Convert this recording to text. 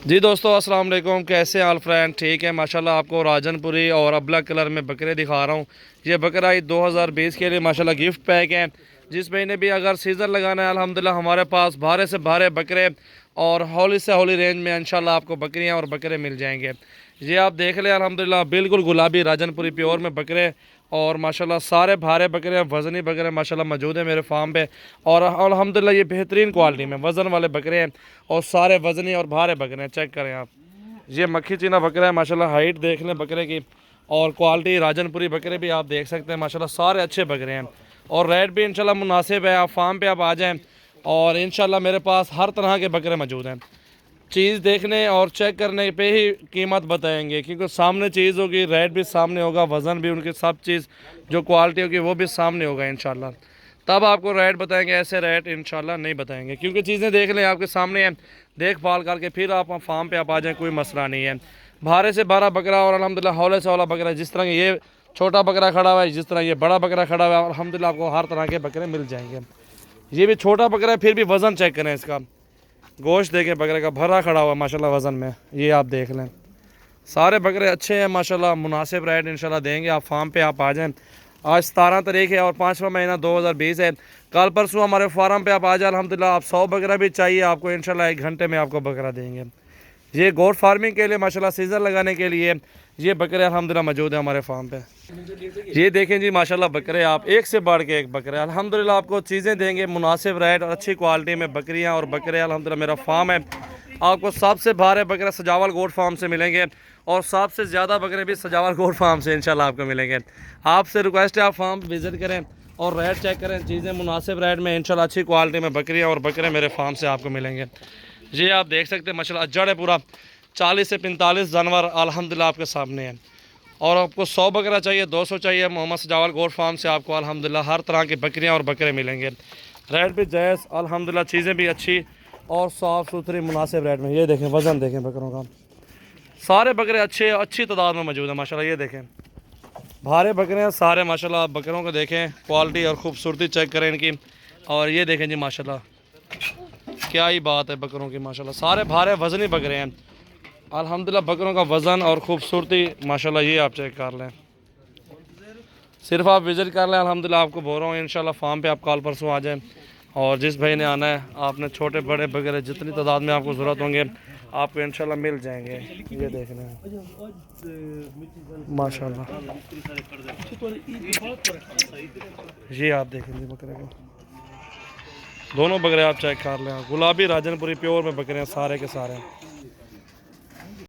जी दोस्तों, अस्सलाम वालेकुम। कैसे हाल फ्रेंड? ठीक है माशाल्लाह। आपको राजनपुरी और अबला कलर में बकरे दिखा रहा हूँ। ये बकरा ईद 2020 के लिए माशाल्लाह गिफ्ट पैक है। जिस महीने भी अगर सीज़न लगाना है अल्हम्दुलिल्लाह हमारे पास भारे से भारे बकरे और हौली से हौली रेंज में इंशाल्लाह आपको बकरियाँ और बकरे मिल जाएंगे। ये आप देख लें अल्हम्दुलिल्लाह बिल्कुल गुलाबी राजनपुरी प्योर में बकरे और माशाल्लाह सारे भारे बकरे वज़नी बकरे माशाल्लाह मौजूद है मेरे फार्म पे। और अल्हम्दुलिल्लाह ये बेहतरीन क्वालिटी में वज़न वाले बकरे हैं और सारे वज़नी और भारे बकरे हैं। चेक करें आप, ये मक्खी चीना बकरा है माशाल्लाह। हाइट देख लें बकरे की और क्वालिटी राजनपुरी बकरे भी आप देख सकते हैं माशाल्लाह। सारे अच्छे बकरे हैं और रेट भी इंशाल्लाह मुनासिब है। आप फार्म पे आप आ जाएं और इंशाल्लाह मेरे पास हर तरह के बकरे मौजूद हैं। चीज़ देखने और चेक करने पे ही कीमत बताएंगे, क्योंकि सामने चीज़ होगी, रेट भी सामने होगा, वज़न भी उनकी सब चीज़ जो क्वालिटी होगी वो भी सामने होगा इंशाल्लाह। तब आपको रेट बताएंगे, ऐसे रेट इंशाल्लाह नहीं बताएंगे, क्योंकि चीज़ें देख लें आपके सामने हैं। देखभाल करके फिर आप फार्म पे आप आ जाएँ, कोई मसला नहीं है। भारे से भारा बकरा और अल्हम्दुलिल्लाह हौले से हौला बकरा, जिस तरह ये छोटा बकरा खड़ा हुआ है, जिस तरह ये बड़ा बकरा खड़ा हुआ है, अल्हम्दुलिल्लाह आपको हर तरह के बकरे मिल जाएंगे। ये भी छोटा बकरा है, फिर भी वज़न चेक करें इसका। गोश्त देखें बकरे का, भरा खड़ा हुआ माशाल्लाह वज़न में। ये आप देख लें, सारे बकरे अच्छे हैं माशाल्लाह। मुनासिब रेट इंशाल्लाह देंगे। आप फार्म पे आप आ जाएं। आज 17 तारीख है और 5वां महीना 2020 है। कल परसों हमारे फार्म पे आप आ जाए अल्हम्दुलिल्लाह। आप 100 बकरा भी चाहिए आपको, इंशाल्लाह 1 घंटे में आपको बकरा देंगे। ये गोट फार्मिंग के लिए माशाल्लाह सीज़न लगाने के लिए ये बकरे अल्हम्दुलिल्लाह मौजूद है हमारे फार्म पे। ये देखें जी माशाल्लाह बकरे, आप एक से बढ़ के एक बकरे अल्हम्दुलिल्लाह आपको चीज़ें देंगे मुनासिब रेट और अच्छी क्वालिटी में बकरियां और बकरे। अल्हम्दुलिल्लाह मेरा फार्म है, आपको सबसे भारे बकरे सजावल गोट फार्म से मिलेंगे और सबसे ज़्यादा बकरे भी सजावल गोट फार्म से इंशाल्लाह आपको मिलेंगे। आपसे रिक्वेस्ट है आप फार्म विज़िट करें और रेट चेक करें, चीज़ें मुनासिब रेट में इंशाल्लाह अच्छी क्वालिटी में बकरियाँ और बकरे मेरे फार्म से आपको मिलेंगे। ये आप देख सकते हैं माशाल्लाह अजड़ है पूरा। 40 से 45 जानवर अल्हम्दुलिल्लाह आपके सामने हैं। और आपको 100 बकरा चाहिए, 200 चाहिए, मोहम्मद सजावल गोट फार्म से आपको अल्हम्दुलिल्लाह हर तरह की बकरियां और बकरे मिलेंगे। रेट भी जायज़ अल्हम्दुलिल्लाह, चीज़ें भी अच्छी और साफ़ सुथरी मुनासिब रेट में। ये देखें वज़न देखें बकरों का, सारे बकरे अच्छी तादाद में मौजूद है माशाल्लाह। ये देखें भारे बकरे हैं सारे माशाल्लाह। बकरों को देखें, क्वालिटी और ख़ूबसूरती चेक करें इनकी। और ये देखें जी माशाल्लाह, क्या ही बात है बकरों की माशाल्लाह। सारे भारे वज़नी बकरे हैं अल्हम्दुलिल्लाह। बकरों का वज़न और ख़ूबसूरती माशाल्लाह ये आप चेक कर लें। सिर्फ आप विज़िट कर लें अल्हम्दुलिल्लाह। आपको बोल रहा हूँ इंशाल्लाह फार्म पे आप कल परसों आ जाएं। और जिस भाई ने आना है, आपने छोटे बड़े बगैर जितनी तादाद में आपको ज़रूरत होंगे आपको इंशाल्लाह मिल जाएंगे। ये देखना है माशाल्लाह। ये आप देखेंगे बकरे को, दोनों बकरे आप चेक कर लें। गुलाबी राजनपुरी प्योर में बकरे हैं सारे के सारे।